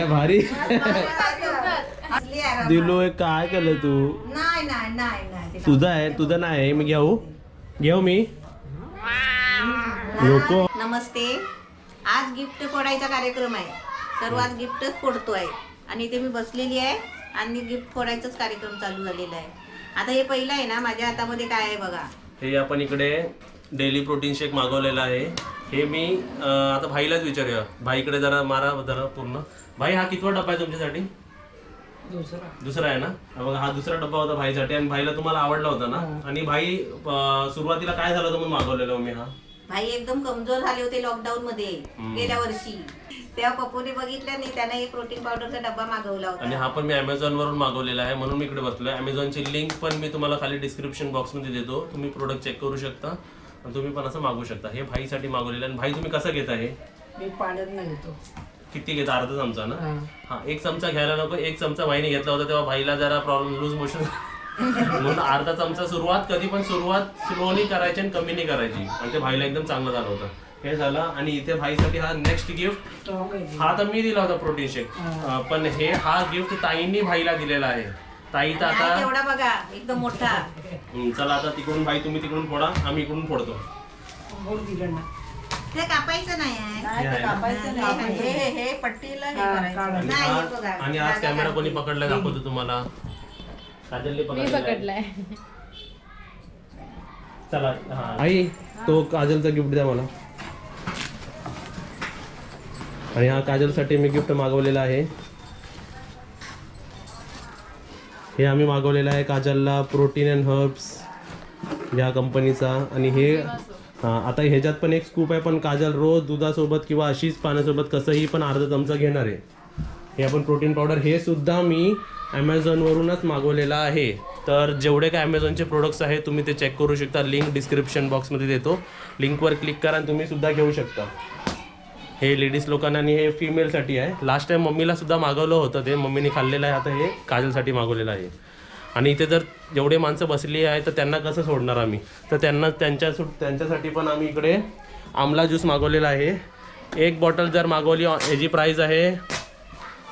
भारी दिलोय काय केलं तू? नाही तुझा आहे तुझा नाही मी घेऊ मी नको. नमस्ते. आज गिफ्ट फोडायचा कार्यक्रम आहे. सर्वात गिफ्टच फोडतोय आणि इथे मी बसलेली आहे आणि गिफ्ट फोडायचाच कार्यक्रम चालू झालेला आहे. आता हे पहिलं आहे ना, माझ्या हातामध्ये काय आहे बघा. हे आपण इकडे डेली प्रोटीन शेक मागवलेला आहे. हे मी आता भाईलाच विचारूया. भाईकडे जरा मारा जरा पूर्ण. भाई हा कितवा डब्बा आहे तुमच्यासाठी? दुसरा आहे ना. बघा हा दुसरा डब्बा होता भाईसाठी आणि भाईला तुम्हाला आवडला होता ना. आणि भाई सुरुवातीला काय झालं होतं म्हणून मागवलेलं मी हा. भाई एकदम कमजोर झाले होते लॉकडाऊन मध्ये गेल्या वर्षी. तेव्हा पप्पूने बघितलं नाही, त्याने एक प्रोटीन पावडरचा डब्बा मागवला होता आणि हा पण मी अमेझॉन वरून मागवलेला आहे म्हणून मी इकडे बसलोय. अमेझॉनची लिंक पण मी तुम्हाला खाली डिस्क्रिप्शन बॉक्समध्ये देतो. तुम्ही प्रोडक्ट चेक करू शकता आणि तुम्ही पण असं मागवू शकता. हे भाईसाठी मागवलेलं. आणि भाई तुम्ही कसं घेता हे? मी पाण्यात नाही घेतो. किती घेता? अर्धा चमचा ना. हा एक चमचा घ्यायला नको. एक चमचा भाईने घेतला होता तेव्हा भाईला जरा प्रॉब्लेम लूज मोशन म्हणून अर्धा चमचा. कधी पण सुरुवात स्लोली करायची आणि कमी नाही करायची. आणि ते भाईला एकदम चांगलं झालं होतं. हे झालं. आणि इथे भाईसाठी हा नेक्स्ट गिफ्ट. हा तर मी दिला होता प्रोटीन शेक, पण हा गिफ्ट ताईंनी भाईला दिलेला आहे. ताई तर आता एवढा बघा एकदम मोठा. चला आता तिकडून भाई तुम्ही तिकडून फोडा, आम्ही इकडून फोडतो. ते कापायचं नाही आहे. हे पट्टीला हे करायचं नाही. हे बघा. आणि आज कॅमेरा कोणी पकडलाय दाखवतो तुम्हाला. काजलने पकडलाय. चला आई तो काजलचा गिफ्ट द्या मला. आणि हा काजलसाठी मी गिफ्ट मागवलेला आहे. हे आम्ही मागवलेलं आहे काजलला प्रोटीन अँड हर्ब्स या कंपनीचा. आणि हे आता ह्याच्यात पण एक स्कूप आहे, पण काजल रोज दुधासोबत किंवा अशीच पाण्यासोबत कसंही पण अर्धा चमचा घेणार आहे. हे आपण प्रोटीन पावडर हे सुद्धा मी ॲमेझॉनवरूनच मागवलेलं आहे. तर जेवढे काय ॲमेझॉनचे प्रोडक्ट्स आहेत तुम्ही ते चेक करू शकता. लिंक डिस्क्रिप्शन बॉक्समध्ये देतो. लिंकवर क्लिक करा आणि तुम्ही सुद्धा घेऊ शकता. हे लेडीज लोकांना आणि हे फिमेलसाठी आहे. लास्ट टाइम मम्मीला सुद्धा मागवलं होतं ते, मम्मीने खाल्लेलं आहे. आता हे काजलसाठी मागवलेलं आहे. आणि इथे जर जेवढे माणसं बसली आहे तर त्यांना कसं सोडणार आम्ही, तर त्यांच्यासाठी पण आम्ही इकडे आमला ज्यूस मागवलेला आहे. एक बॉटल जर मागवली याची प्राईस आहे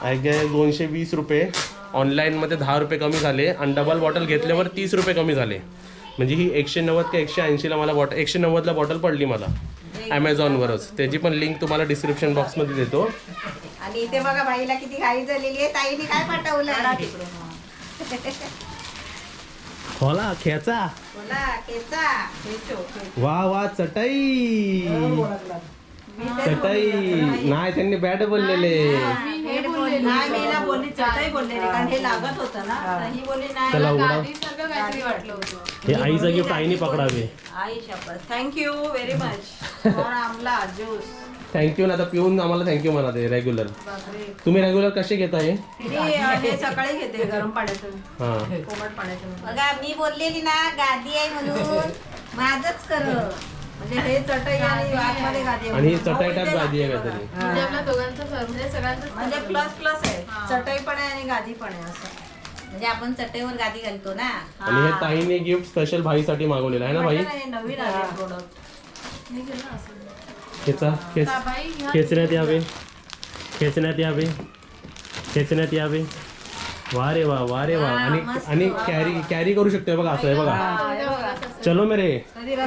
आय गेस 220 रुपये. ऑनलाईनमध्ये 10 रुपये कमी झाले आणि डबल बॉटल घेतल्यावर 30 रुपये कमी झाले. म्हणजे ही 190 का 180ला मला 190ला बॉटल पडली मला ॲमेझॉनवरच. त्याची पण लिंक तुम्हाला डिस्क्रिप्शन बॉक्समध्ये देतो. आणि इथे बघा भाईला किती घाई झालेली आहे. ताईने काय पाठवलं? खोला खेचा. वा वा चटाई. चटाई नाही त्यांनी बॅट बोललेले. चला उघडा. हे आईचा गिफ्ट आईने पकडावे. Thank you very much. Amla juice. Thank you ना. आता पिऊन आम्हाला थँक्यू म्हणा. ते रेग्युलर तुम्ही रेग्युलर कसे घेता हे? सकाळी घेते गरम पाण्यातून, कोमट पाण्यातून. बघा मी बोललेली ना गादी आहे म्हणून माझंच कर. म्हणजे हे चटई आणि आतमध्ये गादी आहे. आणि चटई टाईप गादी आहे काहीतरी. म्हणजे प्लस प्लस आहे. चटई पण आहे आणि गादी पण आहे असं. म्हणजे आपण चटईवर गादी घालतो ना. आणि हे ताईने गिफ्ट स्पेशल भाईसाठी मागवलेलं आहे ना भाई. नवीन आहे प्रोडक्ट. खेचण्यात यावे. वा रे वा वा रे वा. आणि कॅरी करू शकतोय बघा. असं आहे बघा. चलो मेरे गेला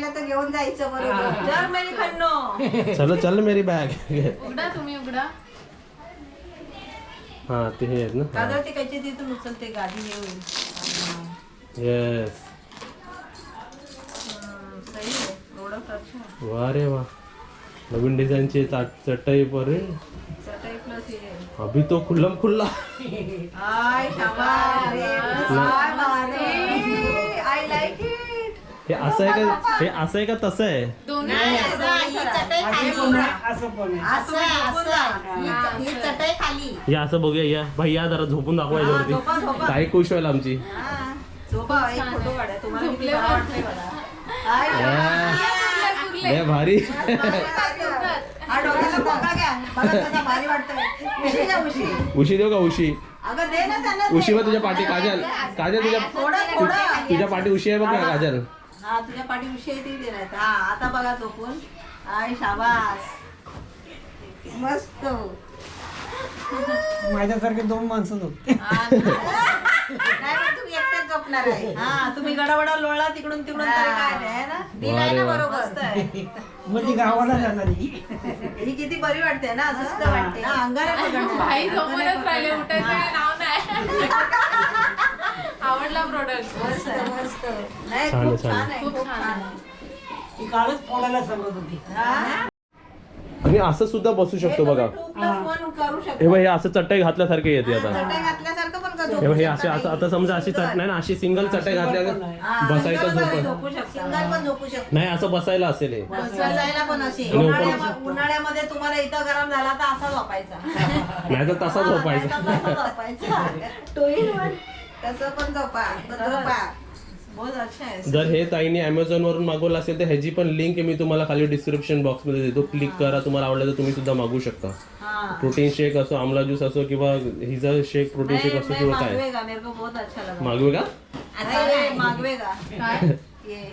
तर घेऊन जायचं बरोबर. चलो चल मेरी बॅग. तुम्ही उघडा. हा ते हे आहेत ना. तिथून उचलते गाडी येऊन. येस. वा रे वा. नवीन डिझाईनची चटई पर अभी तो खुल्लम खुल्ला. हे असं आहे का? हे असं आहे का तसं आहे? या असं बघूया. या भाई या जरा झोपून दाखवा याच्यावरती. ताई खुश होईल आमची. भारी. उशी देऊ का? उशी उशी बघ तुझ्या पाठी. काजल तुझ्या पाठी उशी आहे बघ काजल. तुझ्या पाठी उशी आहे ती देणार. आता बघा झोपून. शाबास. मस्त. माझ्यासारखे 2 माणसं होते. नाही पण तुम्ही एकटेच झोपणार आहे. हा तुम्ही गडाबडा लोळला तिकडून तिकडून तरी काय नाही ना. दिलाय ना अरे वा. बरोबर. मस्त आहे. मग ती गावाला जाणार ही. ही किती बरी वाटते ना मस्त असं वाटते. हा, अंगारा पकडणार. भाई झोपूनच राहिले, उठायचं काय नाव नाही. आवडला प्रोडक्ट. मस्त मस्त. नाही छान आहे, खूप छान छान आहे. आहे खूप खूप छान छान आहे. आहे. ती कालच फोडायला सांगत होती. हा? आणि असं सुद्धा बसू शकतो बघा. 2+1 करू हे शकतो. बघ हे असं चटई घातल्यासारखे येते आता. चटई घातल्यासारखं पण का हे झोपू बघ हे शकता असे आता काही? आता समजा अशी चट नाही ना अशी सिंगल चटई घातल्या हा, बसायचं सिंगल पण झोप झोपू शकता. सिंगल पण झोपू शकतो. नाही असं बसायला असेल हे. बसायला पण असे. आणि उन्हाळ्यामध्ये तुम्हाला इथं गरम झाला तर असा झोपायचा. नाही तर तसा झोपायचा. तसा झोपायचा. Two in one. तसं पण झोपा. पण झोपा. बहुत अच्छा आहे. जर हे ताईने Amazon वरून मागवलं असेल तर ह्याची पण लिंक मी तुम्हाला खाली डिस्क्रिप्शन बॉक्स मध्ये देतो. क्लिक करा, तुम्हाला आवडलं तर तुम्ही सुद्धा मागवू शकता. हाँ प्रोटीन शेक असो, आमला ज्यूस असो किंवा हिचा शेक प्रोटीन शेक असो मैं किंवा काय मागवेगा, मेरे को बहुत अच्छा लगा. मागवे का? आता अरे मागवेगा काय? ये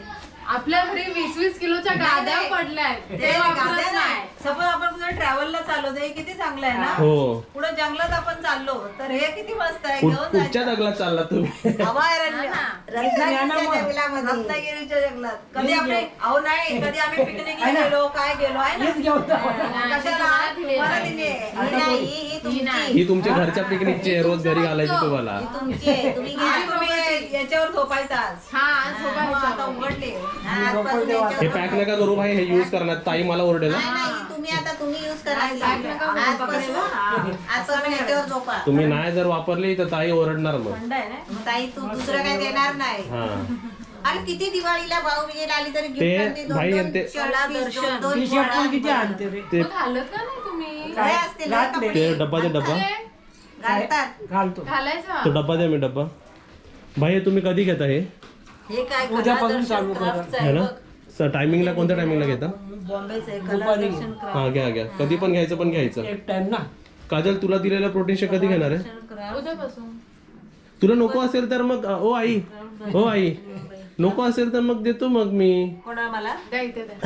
आपल्या घरी 20-20 किलोच्या गाद्या नाही. पडल्यात, ते ते वापरत गाद्या नाही. नाही. सपोज आपण कुठे ट्रॅव्हलला चाललो तर हे किती चांगलं आहे ना. हो. पुढे जंगलात आपण चाललो तर हे किती मस्त आहे. कुठ- घेऊन कुठच्या जायचं. जगलात चालला तुम्ही? अभयारण्य. रत्नागिरीच्या जंगलामध्ये. रत्नागिरीच्या जंगलात कधी आपले अहो नाही कधी आम्ही पिकनिकला गेलो काय गेलो आहे ना. हेच घेऊन जा. कशाला तुम्हाला दिली आहे. ही नाही, ही तुमची. ही तुमच्या घरच्या पिकनिकची आहे, रोज घरी घालायची तुम्हाला. ही तुमची आहे. तुम्ही घ्या. आज तुम्ही याच्यावर झोपायचं आज. हा, आज मग झोपायचं. आता उघडले. हा, आजपासून हे याच्यावर- पॅक नका करू भाई, हे युज करणार. ताई मला ओरडेल नाही, हा. नाही, ही तुम्ही आता तुम्ही यूज करा. नाही, नका करू. आजपासून आजपासून याच्यावर झोपा. तुम्ही नाही जर वापरली तर ताई ओरडणार मग. थंड आहे ना. मग ताई तू दुसरं काही देणार नाही. हा अरे किती दिवाळीला भाऊबीजेला आली तरी ते गिफ्ट भाई ते- टी शर्ट पण किती आणते रे. ते मग घालत का नाही तुम्ही? असतील घातले. ते डब्बा दे डब्बा. अरे, घालतात. घालतो. घालायचं. तो डब्बा द्या मी डब्बा. भाई हे तुम्ही कधी घेता हे? हे काय उद्यापासून चालू करा. क्राफ्टचं है आहे ना बघ. सर टायमिंगला कोणत्या टायमिंगला घेता? बॉम्बेचं आहे दुपारी. कलादर्शन क्राफ्ट. हा घ्या घ्या, कधी पण घ्यायचं पण घ्यायचं. एक टाइम ना. काजल तुला दिलेलं प्रोटीन शेक कधी घेणार आहे? उद्यापासून. तुला नको असेल तर मग ओ आई, हो आई, नको असेल तर मग देतो मग मी कोणा मला द्या इथे द्या.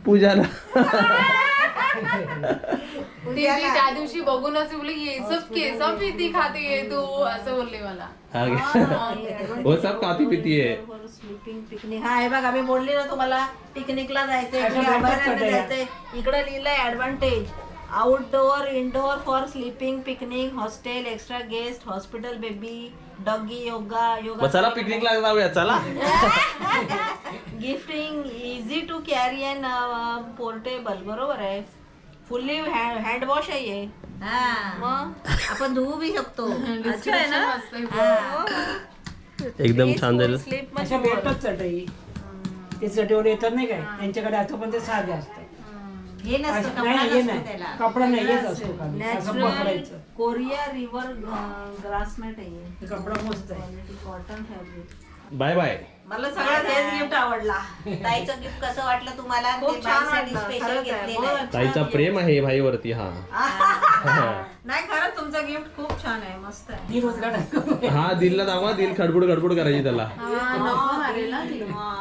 पूजाला. ती मी त्या दिवशी बघूनच बोलली, ये सब केसा पिती खाते तू, असं बोलले मला. हा घ्या. हो सब खाती पिती आहे. स्लीपिंग पिकनिक हा हे बघा मी बोलली ना तुम्हाला पिकनिकला जायचंय अशा इकडे भेटतात अभयारण्य सगळ्या. जायचंय इकडे लिहिलंय advantage outdoor indoor for sleeping picnic hostel extra guest hospital baby doggy yoga मग चला पिकनिकला जाऊया चला. Gifting easy to carry and portable बरोबर आहे फुल्ली हँड वॉश आहे हे. हा मग आपण धुवू बी शकतो. अच्छा आहे ना मस्त आहे. एकदम छान झालं. स्लीप अशा भेटतात चटई. ते चटईवर येतात नाही काय, त्यांच्याकडे असं पण ते साधे असतात. हे नसतं, असं- कपडा नाही हे नसतो नाही, त्याला. कपडा नाही हेच असतो खाली. असं नॅचरल पकडायचं. कोरिया रिव्हर ग्रासमेट आहे हे कपडा मस्त आहे. Quality cotton fabric bye bye. मला सगळ्यात हेच गिफ्ट आवडला ताईचं गिफ्ट कसं वाटलं तुम्हाला? खूप ते छान बाईसाठी वाटलं स्पेशल खरंच आहे. घेतलेलं आहे. बहुत ताईचा छान प्रेम आहे भाईवरती. हा gift. नाही खरंच तुमचं गिफ्ट खूप छान आहे मस्त आहे ती रोजगार. हा दिलला दाखवा, दिल खडबुड खडबुड करायची त्याला. हा, नको मारेल ना ती.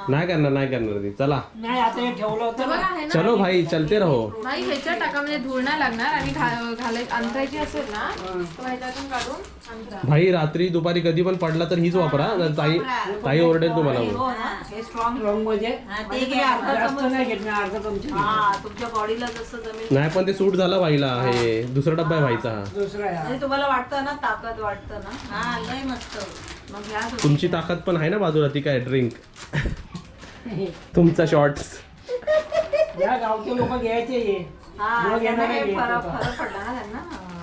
नाही करणार नाही करणार ती. चला नाही आता हे ठेवलं होतं बघा ना. आहे ना. चलो भाई चलते रहो. नाही ह्याच्यात टाका म्हणजे धूळ नाही लागणार आणि घालाय अंतरायची असेल ना तर ह्याच्यातून काढून अंतरा. भाई रात्री दुपारी कधी पण पडला तर हीच वापरा. ताई ताई ओरडेल तुम्हाला मग. हो ना हे स्ट्रॉंग रंग म्हणजे ते घ्या अर्धा जास्त चमच नाही घेत मी, अर्धा चमचे घेतो. हा तुमच्या बॉडीला जसं जमेल नाही पण ते सूट झालं भाईला. हे दुसरा डब्बा आहे भाईचा हा. दुसरा आहे हा. आणि तुम्हाला वाटतं ना ताकद वाटतं ना हा लय मस्त. मग घ्या तुम्ही. तुमची ताकद पण आहे ना बाजूला, ती काय ड्रिंक. तुमचा शॉर्ट्स. या गावचे लोक घ्यायचे हे. हा मग त्यांना येणार हे नाही फरक येत फरक पडला ना त्यांना हा.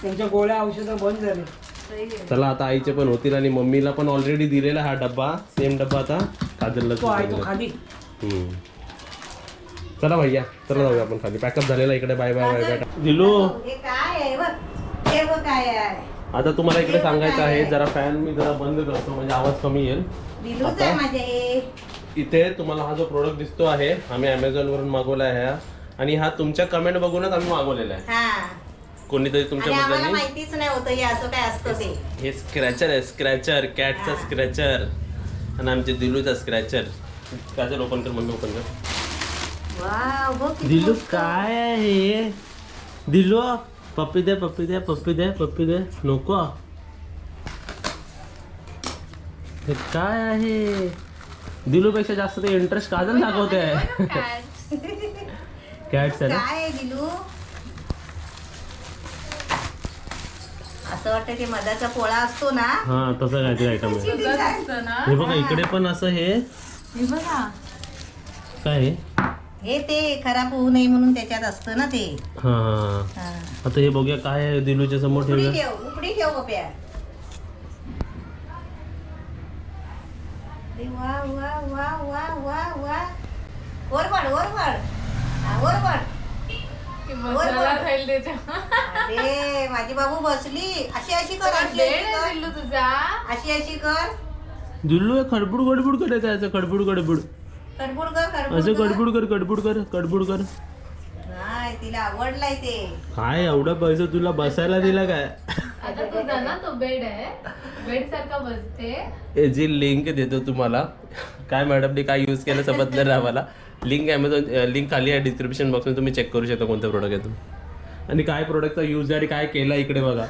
त्यांच्या गोळ्या औषधं बंद झाले. सही आहे. चला आता आईचे पण होतील आणि मम्मीला पण ऑलरेडी दिलेला हा डब्बा. सेम डब्बा आता काजलला तो आहे तो खाली. हम्म. चला भैया चला जाऊया आपण खाली. पॅकअप झालेला इकडे. Bye bye bye bye. दिलू हे काय आहे बघ. हे बघ काय आहे. आता तुम्हाला इकडे सांगायचं आहे, जरा फॅन मी जरा बंद करतो म्हणजे आवाज कमी येईल. दिलूच आहे माझे. इथे तुम्हाला हा जो प्रोडक्ट दिसतो आहे, आम्ही Amazon वरून मागवला आहे हा. आणि हा तुमच्या कमेंट बघूनच आम्ही मागवलेला आहे. हा कोणीतरी आणि तुमच्या आम्हाला मुलांनी. माहितीच नाही होतं हे असं काय असतं ते. हे स्क्रॅचर आहे, स्क्रॅचर कॅटचा स्क्रॅचर आणि आमच्या दिलूचा स्क्रॅचर. काजल ओपन कर, मम्मी ओपन कर. वाव बघ किती दिलू मस्त. काय आहे हे? दिलू पप्पी दे पप्पी दे पप्पी दे पप्पी दे. नको. हे काय आहे? दिलू पेक्षा जास्त ते इंटरेस्ट काजल दाखवते. कॅट्स आहे ना. काय आहे दिलू? असं वाटतं ते मधाचा पोळा असतो ना हा तसं काहीतरी आयटम आहे. तसंच असतं ना. हे बघा इकडे पण असं हे हे बघा. काय आहे? हे ते खराब होऊ नये म्हणून त्याच्यात असतं ना ते. हा हा हा. आता हे बघूया काय आहे दिलूच्या समोर उपडी ठेवूया. ठेव उपडी ठेव पप्या. अरे वा वा वा वा वा वा. वर पड वर पड. हा, वर पड. की मसाला खाईल त्याच्या. अरे माझी बाबू बसली. अशी अशी कर अशी बेड अशी आहे कर दिल्लू तुझा. अशी अशी कर. दिलू खडबुड गडबुड करायचं याचं खडबुड गडबुड. कडबुड कर असं कडबुड कर. गडबुड कर गडबुड कर. नाही तिला आवडलाय ते. काय एवढा पैसा तुला बसायला दिला काय? आता तुझा ना तो बेड आहे. बेड सारखा बसते. याची लिंक देतो तुम्हाला. काय मॅडमने काय यूज केलं समजलं ना मला. लिंक ॲमेझॉन लिंक खाली आहे डिस्क्रिप्शन बॉक्समध्ये, तुम्ही चेक करू शकता कोणतं प्रोडक्ट आहे तो आणि काय प्रोडक्टचा यूज आहे आणि काय केलं इकडे बघा.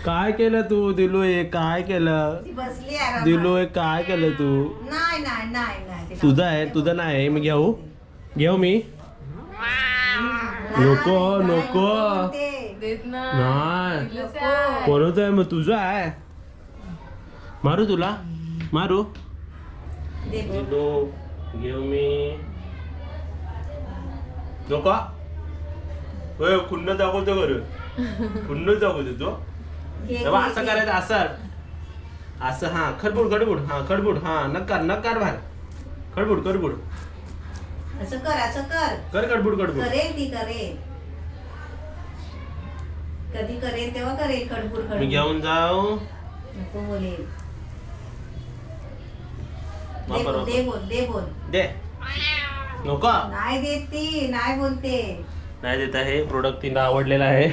काय केलं तू दिलू हे? काय केलं ती बसली आरामात. दिलू हे? काय केलं तू? नाही नाही नाही नाही तिला तुझं आहे तुझं नाही. मी घेऊ मी नको नको ते देत ना. नाही दिल्लूचं आहे. कोणाचं आहे मग? तुझं आहे. मारू तुला मारू. दे बघ. दिलू घेऊ मी नको. खुन्न दाखवतो बरं. खुन्न दाखवतो तो. घे, तेव्हा घे, असं घे. करायचं असं हा खडबुड खडबुड हा खडबुड हा नकार बाहेर. खडबुड असं कर असं कर. खडबुड करेल ती करेल. कधी करेल तेव्हा करेल खडबुड मी खडबुड. घेऊन जाऊ. नको बोलेल. दे वापर, बोल वापर. दे बोल दे बोल. दे नको. नाही देत ती नाही बोलते. नाही देत आहे. प्रोडक्ट तिला आवडलेला आहे.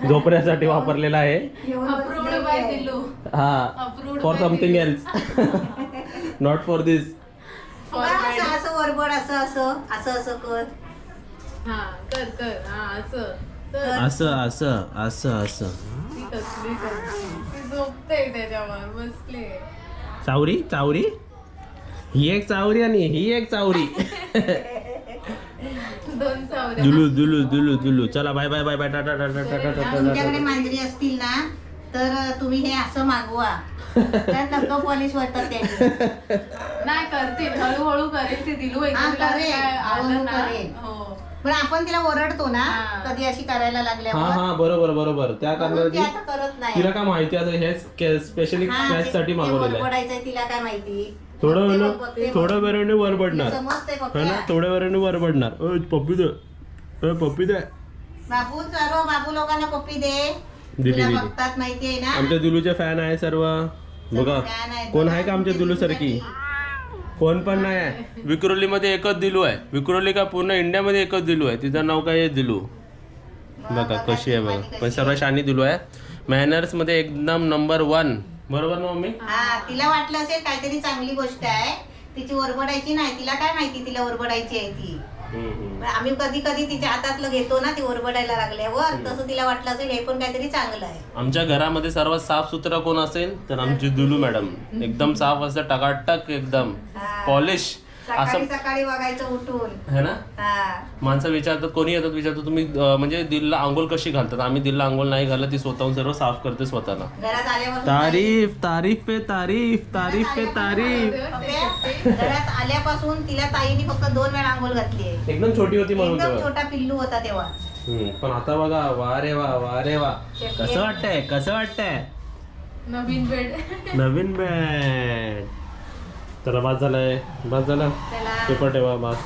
झोपण्यासाठी वापरलेला आहे. येऊन Approved बसलेली by आहे. दिल्लू. हा Approved for by something Dillu. Else. Not for this. For बघ, bed. असं असं वरबड असं असं असं असं कर. हा कर कर. हा असं कर. असं असं असं असं. ती कसली करते. ती झोपते त्याच्यावर बसले. चावरी चावरी. ही एक चावरी आणि ही एक चावरी. दोन सावऱ्या. दुलू चला bye bye bye bye tata tata tata तुमच्याकडे टाटा. मांजरी असतील ना तर तुम्ही हे असं मागवा. तर नक्क पॉलिश होतात त्याची. नाही करतील हळूहळू करेल ती दिलू हा, एकदा तिला असं करेल. काय आलं हळूहळू ना. करेल. हो. पण आपण तिला ओरडतो ना हा. कधी अशी करायला हा लागल्यावर. हा बरोबर त्या म्हणून ती कारणासाठी आता करत नाही. तिला काय माहिती आता हे स्पेशली हा, स्नॅच साठी ते मागवलेलं आहे. ओरबडायचंय तिला काय माहिती. थोडं बघते वेळ बघ, बघते बघ. थोड्या वेळाने वरबडणार समजते है ना. पप्प्या. थोड्या वेळाने वरबडणार. ओय पप्पी दे. ओय पप्पी दे. बाबू सर्व बाबू लोकांना पप्पी दे. दिली, तुला दिली. बघतात माहितीये ना. आमच्या दुलूचे फॅन आहे सर्व. बघा fan आहेत. कोण आहे का आमच्या दुलू सारखी? कोण पण नाही आहे. विक्रोलीमध्ये एकच दिलू आहे. विक्रोली का पूर्ण इंडियामध्ये एकच दिलू आहे. तिचं नाव काय आहे दिलू. बघा कशी आहे बघा. पण सर्व शानी दिलू आहे. मॅनर्स मध्ये एकदम नंबर 1. बरोबर ना मम्मी? हा तिला वाटलं असेल काहीतरी चांगली गोष्ट आहे तिची ओरबडायची नाही. तिला काय माहिती तिला ओरबडायची आहे ती. आम्ही कधी कधी तिच्या हातातलं घेतो ना ती ओरबडायला लागल्यावर तसं तिला वाटलं असेल हे पण काहीतरी चांगलं आहे. आमच्या घरामध्ये सर्वात साफ सुथरा कोण असेल तर आमची दुलू मॅडम. एकदम साफ असं टकाटक एकदम हा. पॉलिश असं सकाळी सकाळी बघायचं उठून. है ना. हा माणसं विचारतात कोणी येतात विचारतात तुम्ही म्हणजे दिलला आंघोळ कशी घालतात. आम्ही दिलला आंघोळ नाही घालत. ती स्वतःहून सर्व साफ करते स्वतःला. घरात आल्यापासून तारीफ तारीफ पे तारीफ तारीफ पे तारीफ. पप्प्या, घरात आल्यापासून तिला ताईने फक्त 2 वेळा आंघोळ घातली आहे. एकदम छोटी होती म्हणून एकदम तेव्हा. छोटा पिल्लू होता तेव्हा. पण आता बघा वा रे वा. कसं वाटतंय नवीन बेड. नवीन बॅट. तर बस झालं चला पेपर ठेवा बस.